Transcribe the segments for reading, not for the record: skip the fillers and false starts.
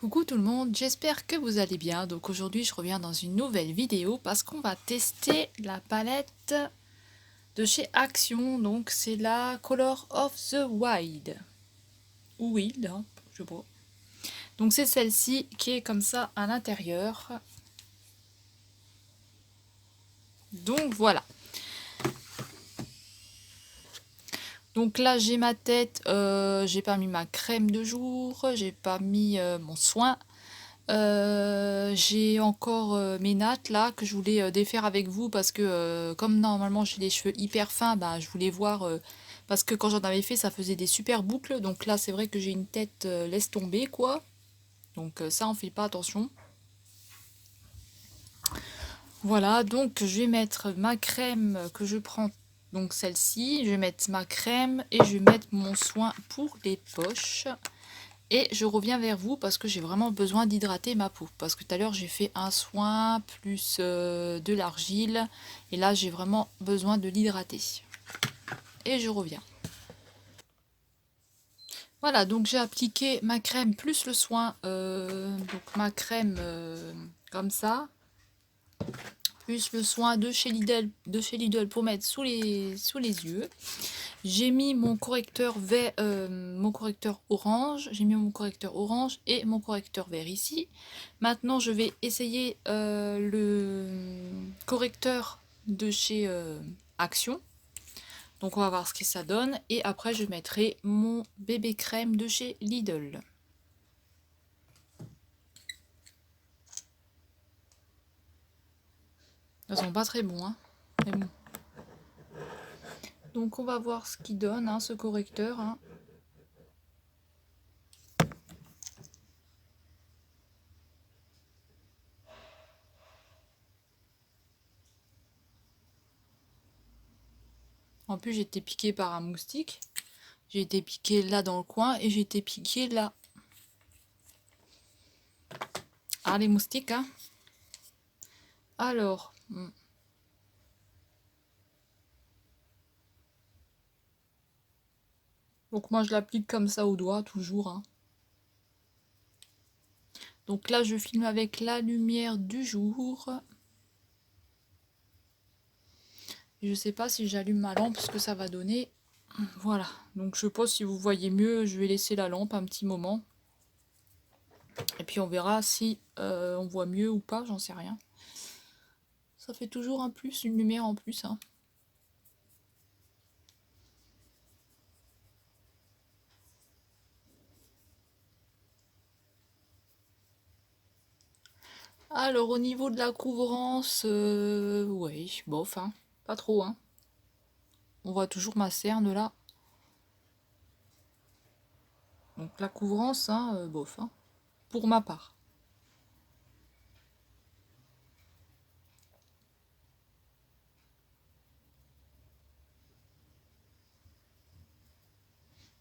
Coucou tout le monde, j'espère que vous allez bien. Donc aujourd'hui je reviens dans une nouvelle vidéo parce qu'on va tester la palette de chez Action. Donc c'est la Color of the Wild. Ou Wild, hein, je sais pas. Donc c'est celle-ci qui est comme ça à l'intérieur. Donc voilà. Donc là j'ai ma tête, j'ai pas mis ma crème de jour, j'ai pas mis mon soin. J'ai encore mes nattes là que je voulais défaire avec vous parce que comme normalement j'ai les cheveux hyper fins, bah, je voulais voir parce que quand j'en avais fait ça faisait des super boucles, donc là c'est vrai que j'ai une tête laisse tomber quoi, donc ça on fait pas attention. Voilà, donc je vais mettre ma crème que je prends, donc celle-ci, je vais mettre ma crème et je vais mettre mon soin pour les poches. Et je reviens vers vous parce que j'ai vraiment besoin d'hydrater ma peau. Parce que tout à l'heure j'ai fait un soin plus de l'argile. Et là j'ai vraiment besoin de l'hydrater. Et je reviens. Voilà, donc j'ai appliqué ma crème plus le soin. Donc ma crème comme ça. Plus le soin de chez Lidl pour mettre sous les yeux. J'ai mis mon correcteur vert, mon correcteur orange. J'ai mis mon correcteur orange et mon correcteur vert ici. Maintenant, je vais essayer le correcteur de chez Action. Donc, on va voir ce que ça donne. Et après, je mettrai mon bébé crème de chez Lidl. Ils sont pas très bons, hein. Mais bon. Donc, on va voir ce qu'il donne, hein, ce correcteur. Hein. En plus, j'ai été piquée par un moustique. J'ai été piquée là dans le coin et j'ai été piquée là. Ah, les moustiques, hein. Alors. Donc moi, je l'applique comme ça au doigt, toujours. Hein. Donc là, je filme avec la lumière du jour. Je sais pas si j'allume ma lampe, ce que ça va donner. Voilà. Donc je pense si vous voyez mieux, je vais laisser la lampe un petit moment. Et puis on verra si on voit mieux ou pas, j'en sais rien. Ça fait toujours un plus, une lumière en plus. Hein. Alors au niveau de la couvrance, ouais, bof, hein. Pas trop, hein. On voit toujours ma cerne là. Donc la couvrance, hein, bof, hein. Pour ma part.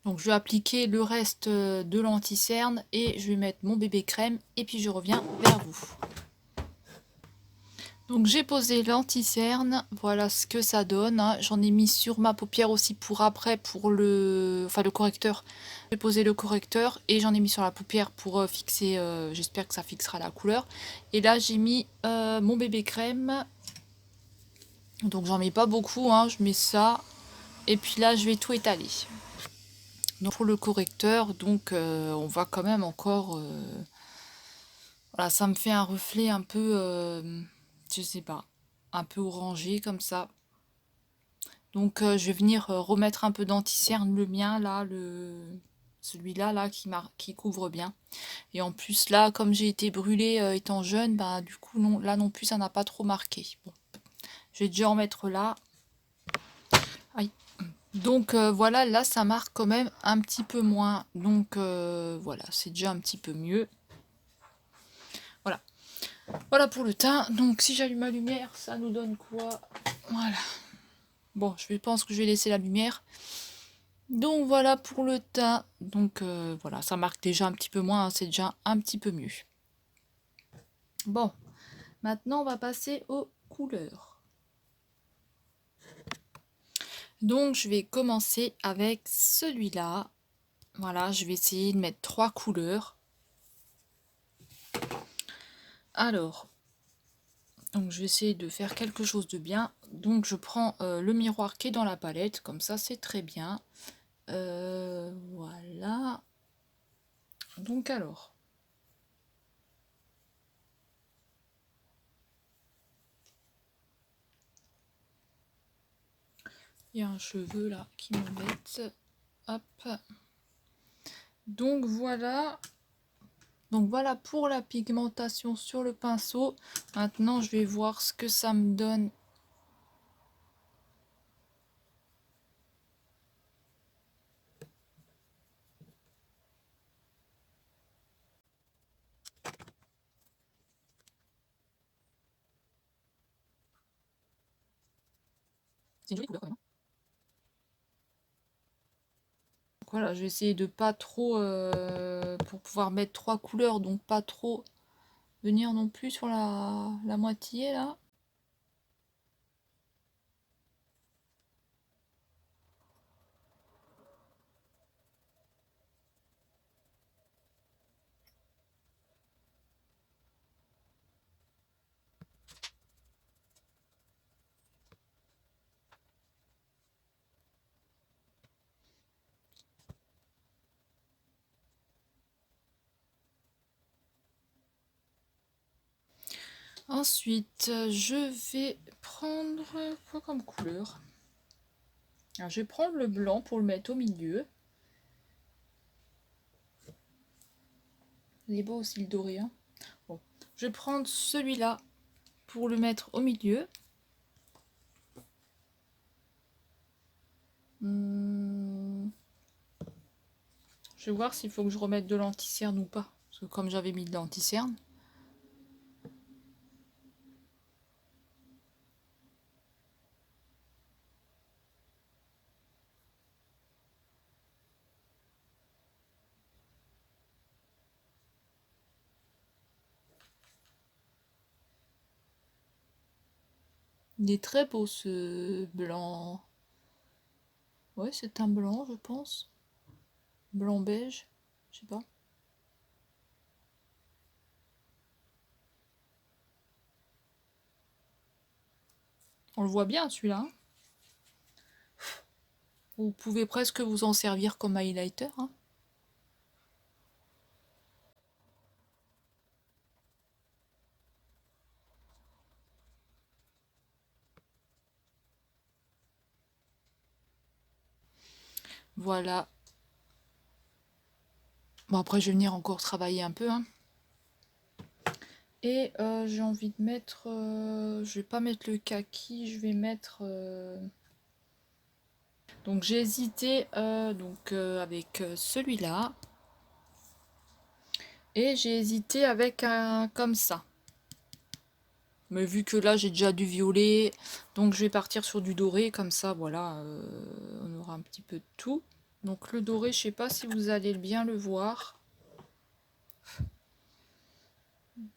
Donc je vais appliquer le reste de l'anti-cerne et je vais mettre mon bébé crème et puis je reviens vers vous. Donc j'ai posé l'anti-cerne, voilà ce que ça donne. Hein. J'en ai mis sur ma paupière aussi pour après, pour le correcteur. J'ai posé le correcteur et j'en ai mis sur la paupière pour fixer, j'espère que ça fixera la couleur. Et là j'ai mis mon bébé crème. Donc j'en mets pas beaucoup, hein. Je mets ça. Et puis là je vais tout étaler. Donc pour le correcteur, donc on voit quand même encore... voilà, ça me fait un reflet un peu... je sais pas. Un peu orangé comme ça. Donc je vais venir remettre un peu d'anti-cerne, le mien là, celui-là là qui couvre bien. Et en plus là, comme j'ai été brûlée étant jeune, bah du coup non, là non plus ça n'a pas trop marqué. Bon. Je vais déjà en mettre là. Aïe. Donc voilà, là ça marque quand même un petit peu moins. Donc voilà, c'est déjà un petit peu mieux. Voilà. Voilà pour le teint. Donc si j'allume ma lumière, ça nous donne quoi? Voilà. Bon, je pense que je vais laisser la lumière. Donc voilà pour le teint. Donc voilà, ça marque déjà un petit peu moins, hein, c'est déjà un petit peu mieux. Bon, maintenant on va passer aux couleurs. Donc je vais commencer avec celui-là. Voilà, je vais essayer de mettre 3 couleurs. Alors, donc je vais essayer de faire quelque chose de bien. Donc je prends le miroir qui est dans la palette, comme ça c'est très bien. Voilà. Donc alors. Il y a un cheveu là qui m'embête. Hop. Donc voilà. Donc voilà pour la pigmentation sur le pinceau. Maintenant je vais voir ce que ça me donne. C'est une jolie couleur quand même. Donc voilà, je vais essayer de pas trop pour pouvoir mettre 3 couleurs, donc pas trop venir non plus sur la moitié là. Ensuite, je vais prendre quoi comme couleur? Alors, je vais prendre le blanc pour le mettre au milieu. Il est beau aussi le doré. Hein. Bon. Je vais prendre celui-là pour le mettre au milieu. Je vais voir s'il faut que je remette de l'anti-cerne ou pas. Parce que comme j'avais mis de l'anti-cerne. Il est très beau ce blanc. Ouais, c'est un blanc, je pense. Blanc beige, je sais pas. On le voit bien celui-là. Hein. Vous pouvez presque vous en servir comme highlighter. Hein. Voilà. Bon, après, je vais venir encore travailler un peu. Hein. Et j'ai envie de mettre... je vais pas mettre le kaki, je vais mettre... Donc j'ai hésité avec celui-là. Et j'ai hésité avec un comme ça. Mais vu que là j'ai déjà du violet, donc je vais partir sur du doré, comme ça voilà, on aura un petit peu de tout. Donc le doré, je sais pas si vous allez bien le voir.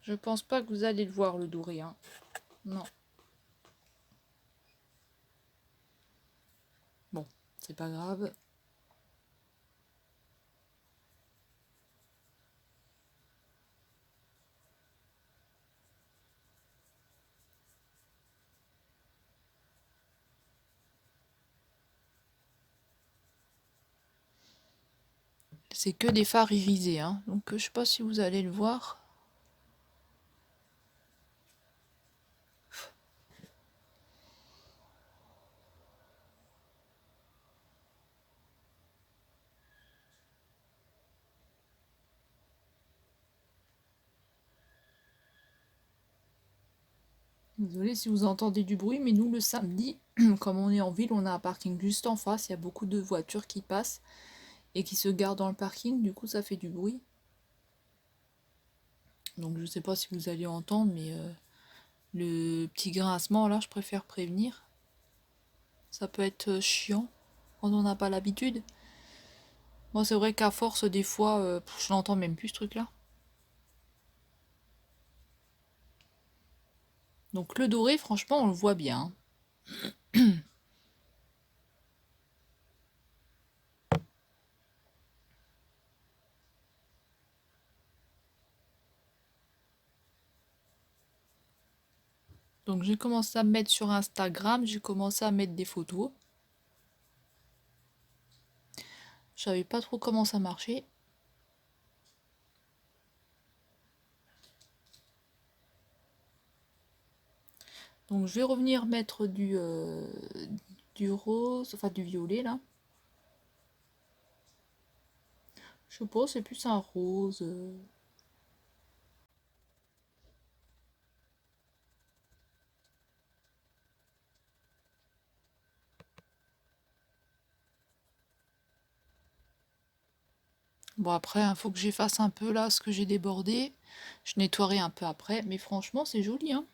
Je pense pas que vous allez le voir le doré, hein. Non. Bon, c'est pas grave. C'est que des fards irisés, hein. Donc je sais pas si vous allez le voir. Désolée si vous entendez du bruit, mais nous le samedi, comme on est en ville, on a un parking juste en face, il y a beaucoup de voitures qui passent et qui se garent dans le parking, du coup ça fait du bruit. Donc je sais pas si vous allez entendre, mais le petit grincement là, je préfère prévenir. Ça peut être chiant quand on n'a pas l'habitude. Moi c'est vrai qu'à force des fois, je l'entends même plus ce truc là. Donc le doré, franchement, on le voit bien. Donc j'ai commencé à me mettre sur Instagram, j'ai commencé à mettre des photos. Je savais pas trop comment ça marchait. Donc je vais revenir mettre du rose, enfin du violet là. Je sais pas, c'est plus un rose. Bon après, il faut que j'efface un peu là ce que j'ai débordé. Je nettoierai un peu après, mais franchement c'est joli hein.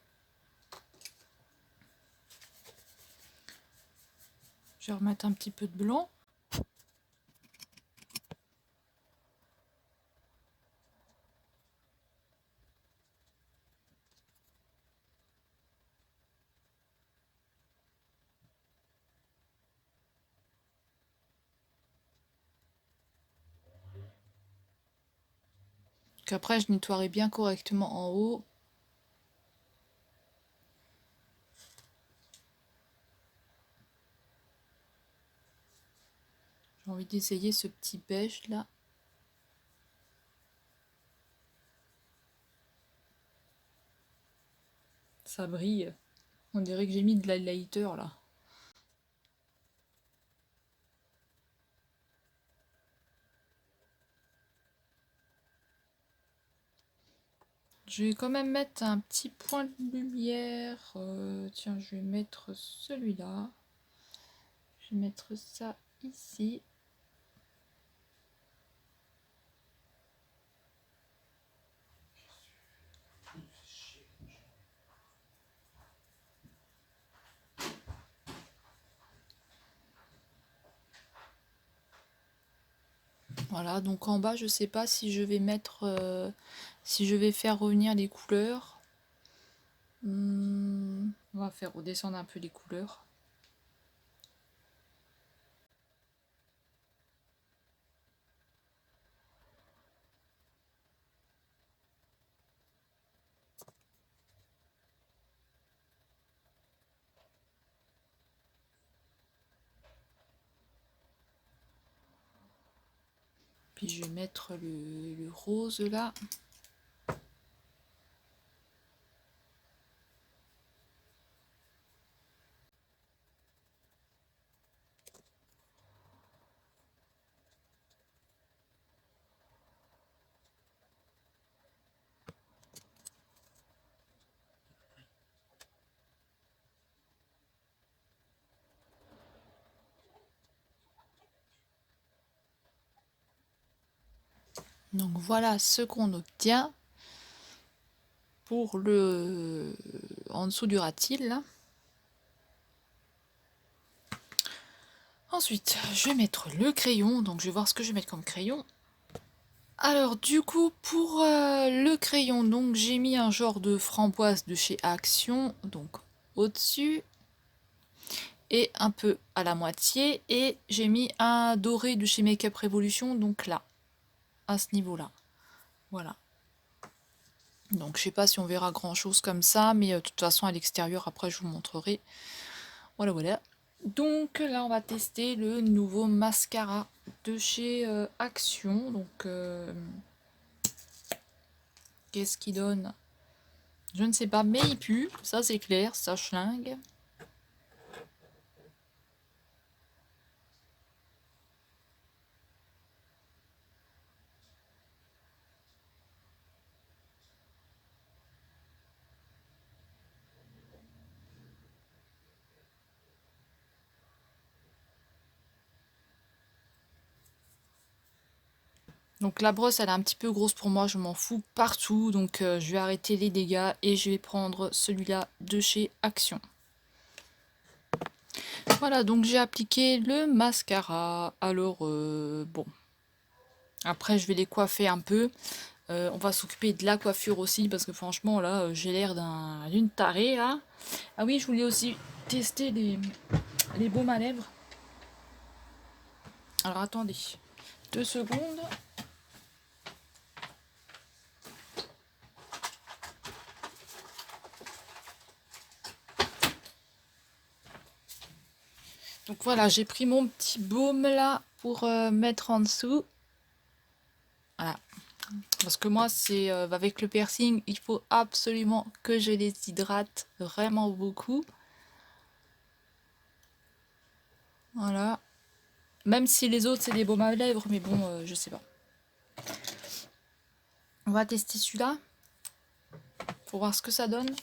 Je vais remettre un petit peu de blanc. Qu'après je nettoierai bien correctement en haut. J'ai envie d'essayer ce petit beige là. Ça brille. On dirait que j'ai mis de l'highlighter là. Je vais quand même mettre un petit point de lumière. Tiens, je vais mettre celui-là. Je vais mettre ça ici. Voilà, donc en bas, je sais pas si je vais mettre, si je vais faire revenir les couleurs. On va faire redescendre un peu les couleurs. Puis je vais mettre le rose là. Donc voilà ce qu'on obtient pour le en dessous du ratil là. Ensuite, je vais mettre le crayon, donc je vais voir ce que je vais mettre comme crayon. Alors du coup, pour le crayon, donc j'ai mis un genre de framboise de chez Action, donc au-dessus, et un peu à la moitié, et j'ai mis un doré de chez Makeup Revolution, donc là, à ce niveau-là. Voilà. Donc je sais pas si on verra grand chose comme ça, mais de toute façon à l'extérieur, après je vous montrerai. Voilà, voilà. Donc là, on va tester le nouveau mascara de chez Action. Donc, qu'est-ce qu'il donne? Je ne sais pas, mais il pue, ça c'est clair, ça schlingue. Donc la brosse, elle est un petit peu grosse pour moi, je m'en fous partout. Donc je vais arrêter les dégâts et je vais prendre celui-là de chez Action. Voilà, donc j'ai appliqué le mascara. Alors, bon. Après, je vais les coiffer un peu. On va s'occuper de la coiffure aussi, parce que franchement, là, j'ai l'air d'une tarée, là. Ah oui, je voulais aussi tester les baumes à lèvres. Alors, attendez. 2 secondes. Voilà, j'ai pris mon petit baume là pour mettre en dessous. Voilà. Parce que moi, c'est avec le piercing, il faut absolument que je les hydrate vraiment beaucoup. Voilà. Même si les autres, c'est des baumes à lèvres, mais bon, je sais pas. On va tester celui-là pour voir ce que ça donne.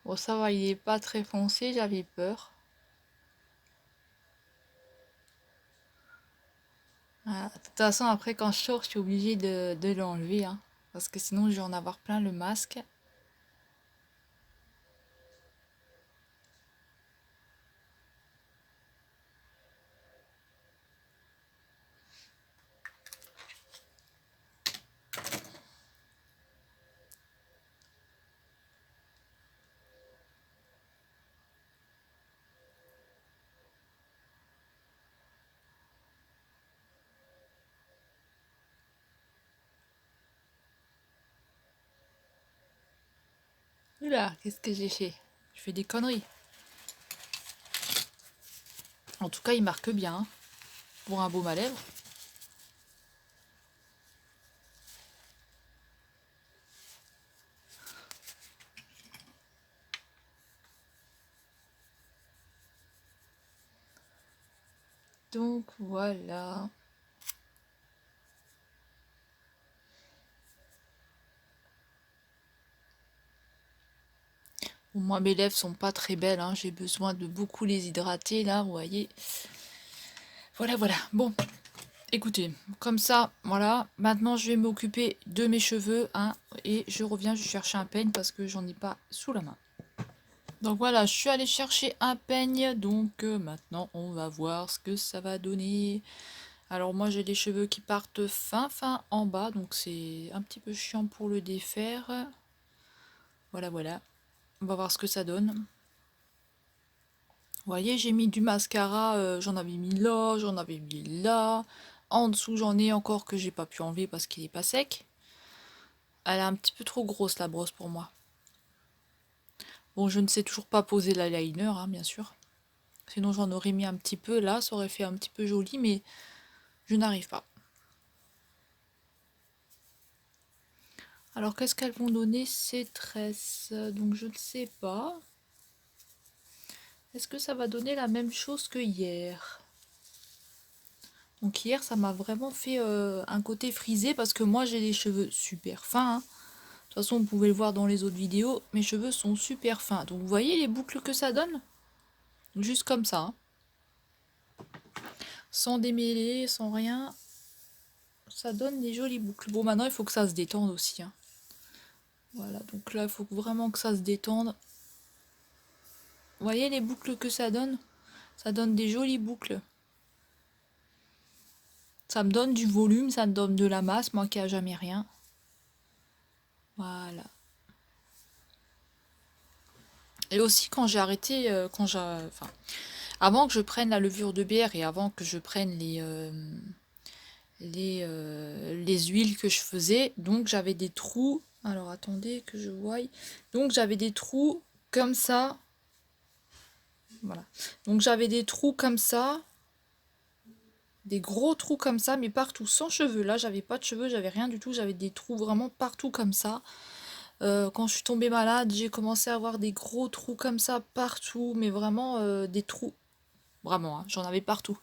Bon, ça va, il est pas très foncé, j'avais peur. Voilà. De toute façon, après, quand je sors, je suis obligée de l'enlever, hein, parce que sinon, je vais en avoir plein le masque. Oula, qu'est-ce que j'ai fait? Je fais des conneries. En tout cas, il marque bien, hein, pour un baume à lèvres. Donc voilà. Bon, moi, mes lèvres sont pas très belles, hein. J'ai besoin de beaucoup les hydrater, là, vous voyez. Voilà, voilà. Bon, écoutez, comme ça, voilà. Maintenant, je vais m'occuper de mes cheveux, hein, et je reviens, je chercher un peigne parce que j'en ai pas sous la main. Donc voilà, je suis allée chercher un peigne, donc maintenant, on va voir ce que ça va donner. Alors moi, j'ai les cheveux qui partent fin en bas, donc c'est un petit peu chiant pour le défaire. Voilà, voilà. On va voir ce que ça donne. Vous voyez, j'ai mis du mascara, j'en avais mis là, j'en avais mis là. En dessous, j'en ai encore que j'ai pas pu enlever parce qu'il est pas sec. Elle est un petit peu trop grosse la brosse pour moi. Bon, je ne sais toujours pas poser l'eyeliner, hein, bien sûr. Sinon, j'en aurais mis un petit peu là, ça aurait fait un petit peu joli, mais je n'arrive pas. Alors, qu'est-ce qu'elles vont donner ces tresses? Donc, je ne sais pas. Est-ce que ça va donner la même chose que hier? Donc hier, ça m'a vraiment fait un côté frisé parce que moi, j'ai des cheveux super fins, hein. De toute façon, vous pouvez le voir dans les autres vidéos, mes cheveux sont super fins. Donc vous voyez les boucles que ça donne? Juste comme ça, hein. Sans démêler, sans rien. Ça donne des jolies boucles. Bon, maintenant, il faut que ça se détende aussi, hein. Voilà, donc là, il faut vraiment que ça se détende. Vous voyez les boucles que ça donne? Ça donne des jolies boucles. Ça me donne du volume, ça me donne de la masse, moi qui a jamais rien. Voilà. Et aussi quand j'ai arrêté, enfin, avant que je prenne la levure de bière et avant que je prenne les huiles que je faisais, donc j'avais des trous. Alors attendez que je voie. Donc j'avais des trous comme ça. Voilà. Donc j'avais des trous comme ça. Des gros trous comme ça, mais partout, sans cheveux. Là, j'avais pas de cheveux, j'avais rien du tout. J'avais des trous vraiment partout comme ça. Quand je suis tombée malade, j'ai commencé à avoir des gros trous comme ça partout, mais vraiment des trous. Vraiment, hein, j'en avais partout.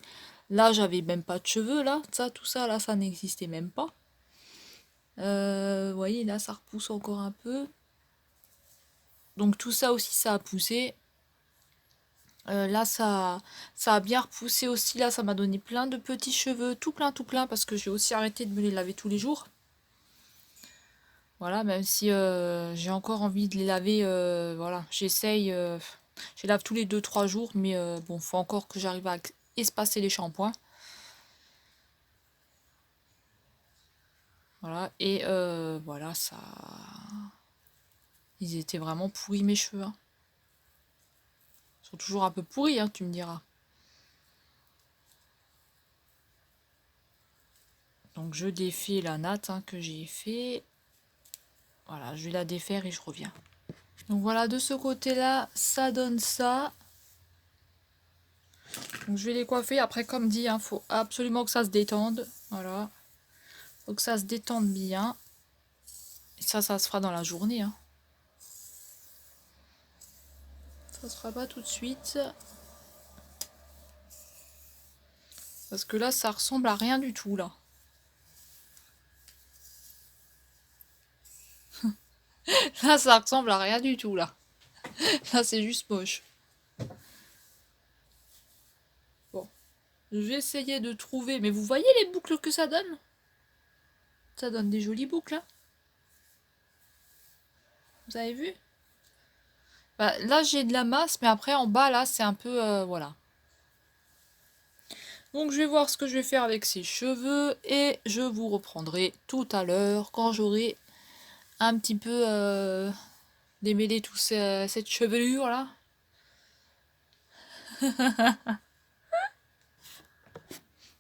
Là, j'avais même pas de cheveux, là. Ça, tout ça, là, ça n'existait même pas. Vous voyez, là, ça repousse encore un peu. Donc tout ça aussi, ça a poussé. Là, ça a bien repoussé aussi. Là, ça m'a donné plein de petits cheveux, tout plein, parce que j'ai aussi arrêté de me les laver tous les jours. Voilà, même si j'ai encore envie de les laver, voilà, j'essaye, je les lave tous les 2 3 jours, mais bon, faut encore que j'arrive à espacer les shampoings. Voilà, et voilà, ça... Ils étaient vraiment pourris mes cheveux, hein. Ils sont toujours un peu pourris, hein, tu me diras. Donc je défais la natte, hein, que j'ai fait. Voilà, je vais la défaire et je reviens. Donc voilà, de ce côté-là, ça donne ça. Donc je vais les coiffer. Après, comme dit, il faut absolument que ça se détende. Voilà. Faut que ça se détende bien. Et ça se fera dans la journée. Hein. Ça se fera pas tout de suite. Parce que là, ça ressemble à rien du tout, là. Là, ça ressemble à rien du tout, là. Là, c'est juste moche. Bon. Je vais essayer de trouver... Mais vous voyez les boucles que ça donne? Ça donne des jolies boucles, là. Vous avez vu? Bah, là, j'ai de la masse, mais après, en bas, là, c'est un peu... voilà. Donc, je vais voir ce que je vais faire avec ces cheveux. Et je vous reprendrai tout à l'heure, quand j'aurai un petit peu démêlé toute cette chevelure-là.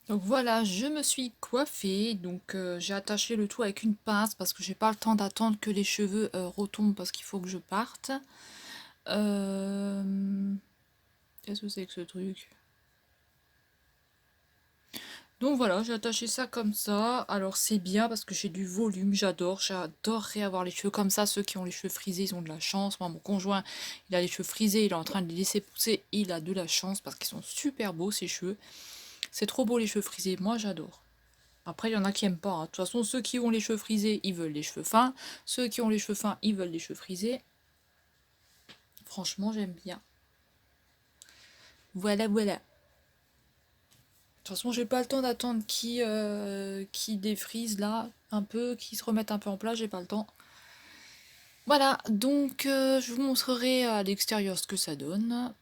Donc voilà, je me suis coiffée, donc j'ai attaché le tout avec une pince parce que j'ai pas le temps d'attendre que les cheveux retombent parce qu'il faut que je parte. Qu'est-ce que c'est que ce truc? Donc voilà, j'ai attaché ça comme ça. Alors c'est bien parce que j'ai du volume, j'adorerais avoir les cheveux comme ça. Ceux qui ont les cheveux frisés, ils ont de la chance. Moi, mon conjoint, il a les cheveux frisés, il est en train de les laisser pousser, il a de la chance parce qu'ils sont super beaux ces cheveux. C'est trop beau les cheveux frisés, moi j'adore. Après, il y en a qui aiment pas. Hein. De toute façon, ceux qui ont les cheveux frisés, ils veulent les cheveux fins. Ceux qui ont les cheveux fins, ils veulent les cheveux frisés. Franchement, j'aime bien. Voilà, voilà. De toute façon, j'ai pas le temps d'attendre qui défrise là, un peu, qui se remettent un peu en place, j'ai pas le temps. Voilà, donc je vous montrerai à l'extérieur ce que ça donne.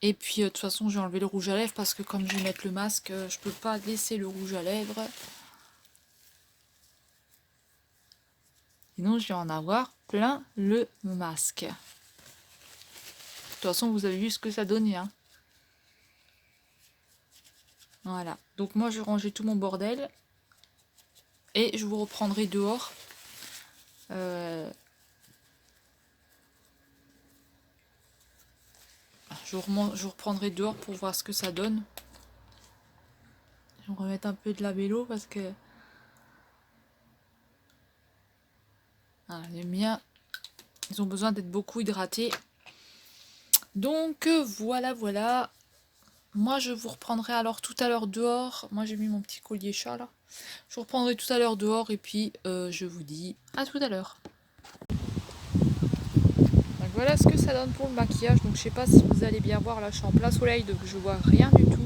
Et puis, de toute façon, je vais enlever le rouge à lèvres parce que comme je vais mettre le masque, je peux pas laisser le rouge à lèvres. Sinon, je vais en avoir plein le masque. De toute façon, vous avez vu ce que ça donnait. Hein. Voilà. Donc moi, je vais ranger tout mon bordel. Et je vous reprendrai dehors. Je vous reprendrai dehors pour voir ce que ça donne. Je vais remettre un peu de labello parce que... Ah, les miens, ils ont besoin d'être beaucoup hydratés. Donc voilà, voilà. Moi, je vous reprendrai alors tout à l'heure dehors. Moi, j'ai mis mon petit collier chat là. Je vous reprendrai tout à l'heure dehors et puis je vous dis à tout à l'heure. Donc voilà ce que ça donne pour le maquillage. Donc je sais pas si vous allez bien voir là, je suis en plein soleil donc je vois rien du tout.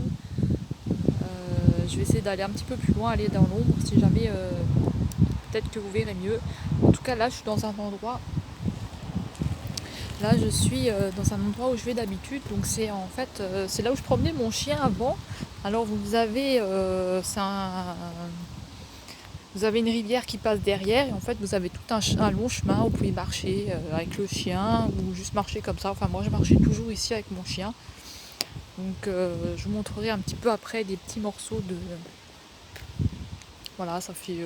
Je vais essayer d'aller un petit peu plus loin, aller dans l'ombre si jamais peut-être que vous verrez mieux. En tout cas là je suis dans un endroit. Là je suis dans un endroit où je vais d'habitude. Donc c'est en fait c'est là où je promenais mon chien avant. Alors vous avez vous avez une rivière qui passe derrière et en fait vous avez tout un long chemin où vous pouvez marcher avec le chien ou juste marcher comme ça. Enfin moi je marchais toujours ici avec mon chien. Donc je vous montrerai un petit peu après des petits morceaux de... Voilà, ça fait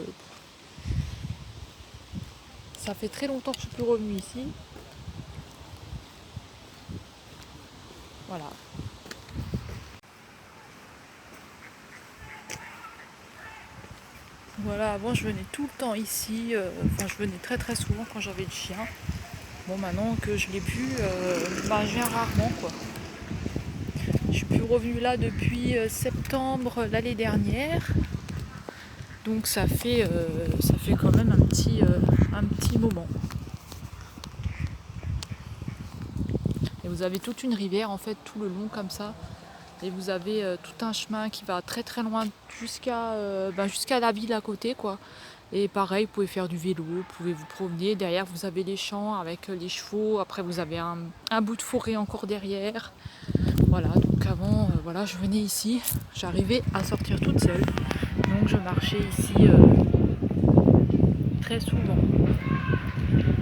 très longtemps que je suis plus revenue ici. Voilà. Voilà, avant je venais tout le temps ici, enfin je venais très très souvent quand j'avais le chien. Bon maintenant que je l'ai plus, bah, je viens rarement quoi. Je suis plus revenue là depuis septembre l'année dernière. Donc ça fait quand même un petit moment. Et vous avez toute une rivière en fait tout le long comme ça. Et vous avez tout un chemin qui va très très loin jusqu'à la ville à côté quoi. Et pareil, vous pouvez faire du vélo, vous pouvez vous promener. Derrière vous avez les champs avec les chevaux. Après vous avez un bout de forêt encore derrière. Voilà, donc avant voilà, je venais ici, j'arrivais à sortir toute seule. Donc je marchais ici très souvent.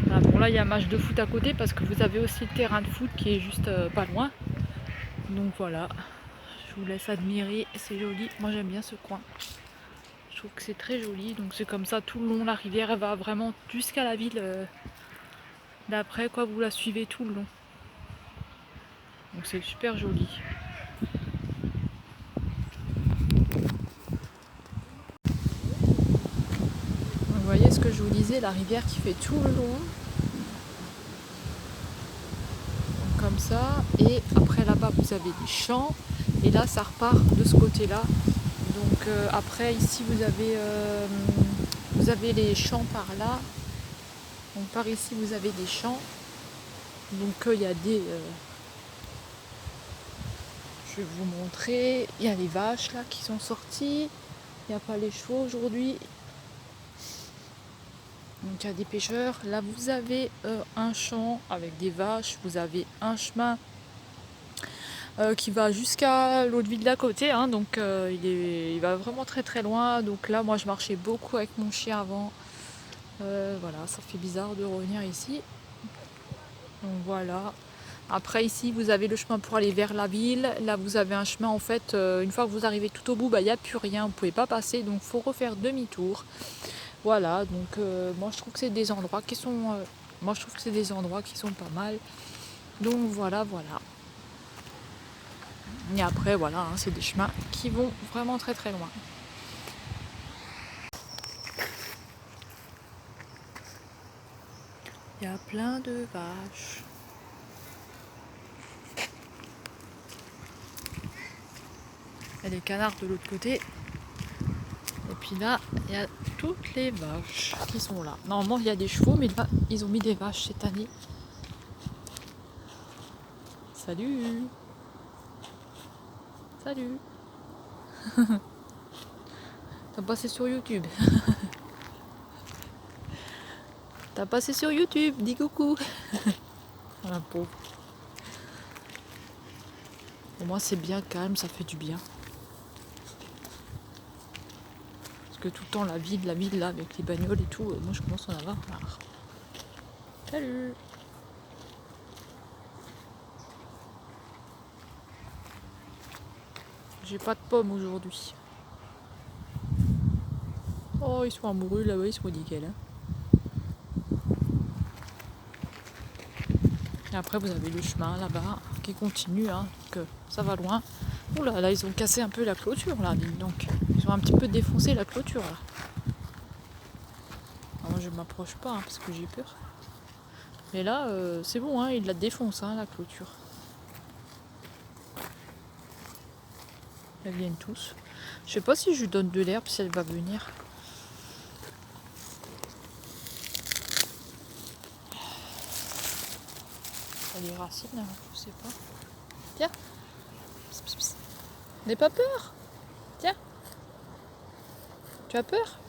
Voilà, bon là il y a un match de foot à côté parce que vous avez aussi le terrain de foot qui est juste pas loin. Donc voilà. Je vous laisse admirer, c'est joli. Moi j'aime bien ce coin. Je trouve que c'est très joli. Donc c'est comme ça tout le long la rivière, elle va vraiment jusqu'à la ville D'après quoi vous la suivez tout le long. Donc c'est super joli. Vous voyez ce que je vous disais, la rivière qui fait tout le long. Donc comme ça. Et après là-bas vous avez des champs. Et là ça repart de ce côté-là. Donc après ici vous avez les champs par là. Donc par ici vous avez des champs. Donc il y a des... je vais vous montrer. Il y a les vaches là qui sont sorties. Il n'y a pas les chevaux aujourd'hui. Donc il y a des pêcheurs. Là vous avez un champ avec des vaches. Vous avez un chemin qui va jusqu'à l'autre ville d'à côté. Hein. Donc il va vraiment très très loin. Donc là moi je marchais beaucoup avec mon chien avant. Voilà, ça fait bizarre de revenir ici. Donc voilà. Après ici vous avez le chemin pour aller vers la ville. Là vous avez un chemin en fait, une fois que vous arrivez tout au bout, il n'y a plus rien, vous ne pouvez pas passer, donc il faut refaire demi-tour. Voilà, donc moi je trouve que c'est des endroits qui sont. Moi je trouve que c'est des endroits qui sont pas mal. Donc voilà. Et après voilà, hein, c'est des chemins qui vont vraiment très très loin. Il y a plein de vaches. Il y a des canards de l'autre côté. Et puis là, il y a toutes les vaches qui sont là. Normalement, il y a des chevaux, mais là, ils ont mis des vaches cette année. Salut! Salut! T'as passé sur YouTube. T'as passé sur YouTube, dis coucou. La pauvre. Au moins c'est bien calme, ça fait du bien. Parce que tout le temps la ville là, avec les bagnoles et tout, moi je commence à en avoir marre. Salut. J'ai pas de pommes aujourd'hui. Oh, ils sont amoureux là-bas, ils sont nickel. Hein. Et après vous avez le chemin là-bas qui continue, hein, donc ça va loin. Oula, là ils ont cassé un peu la clôture là, donc ils ont un petit peu défoncé la clôture là. Alors, moi je m'approche pas hein, parce que j'ai peur. Mais là c'est bon, hein, ils la défoncent hein, la clôture. Elles viennent tous. Je sais pas si je lui donne de l'herbe si elle va venir. Les racines, je sais pas. Tiens. Pss, pss, pss. N'aie pas peur. Tiens. Tu as peur?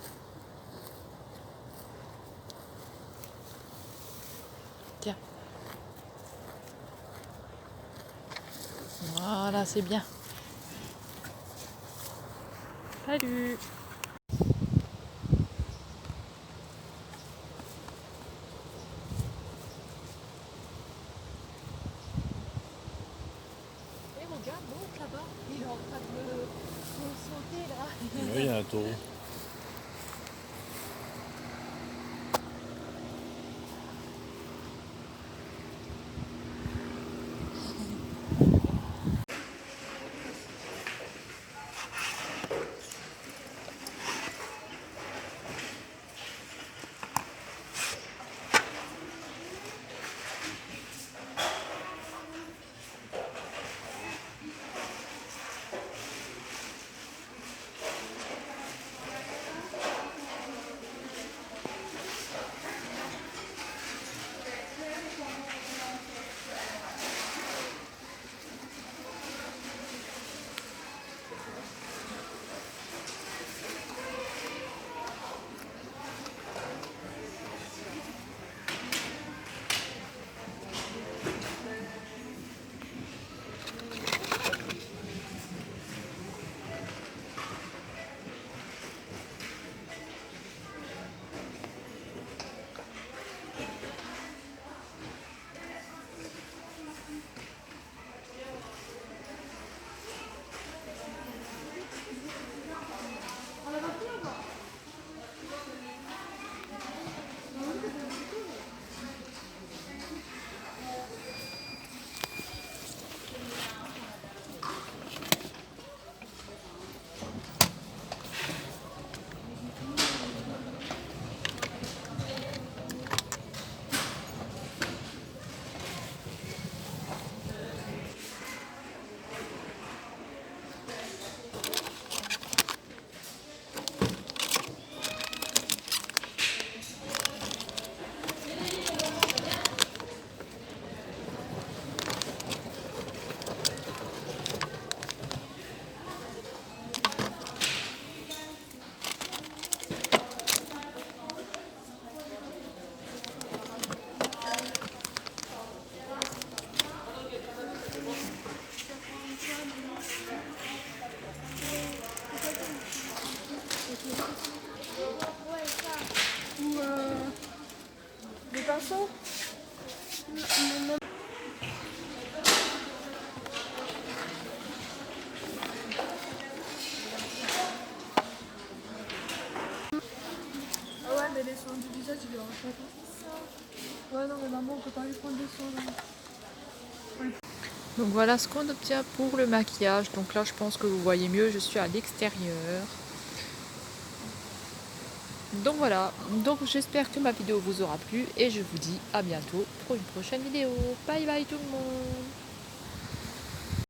Tiens. Voilà, c'est bien. Salut. Et regarde l'autre là-bas, il est en train de me sauter là. Oui, il y a un taureau. Ah ouais, mais les soins du visage, il aura pas fait. Ouais, non, mais maman, on peut pas lui prendre des soins là. Donc voilà ce qu'on obtient pour le maquillage. Donc là je pense que vous voyez mieux, je suis à l'extérieur. Donc voilà, donc j'espère que ma vidéo vous aura plu et je vous dis à bientôt pour une prochaine vidéo. Bye bye tout le monde.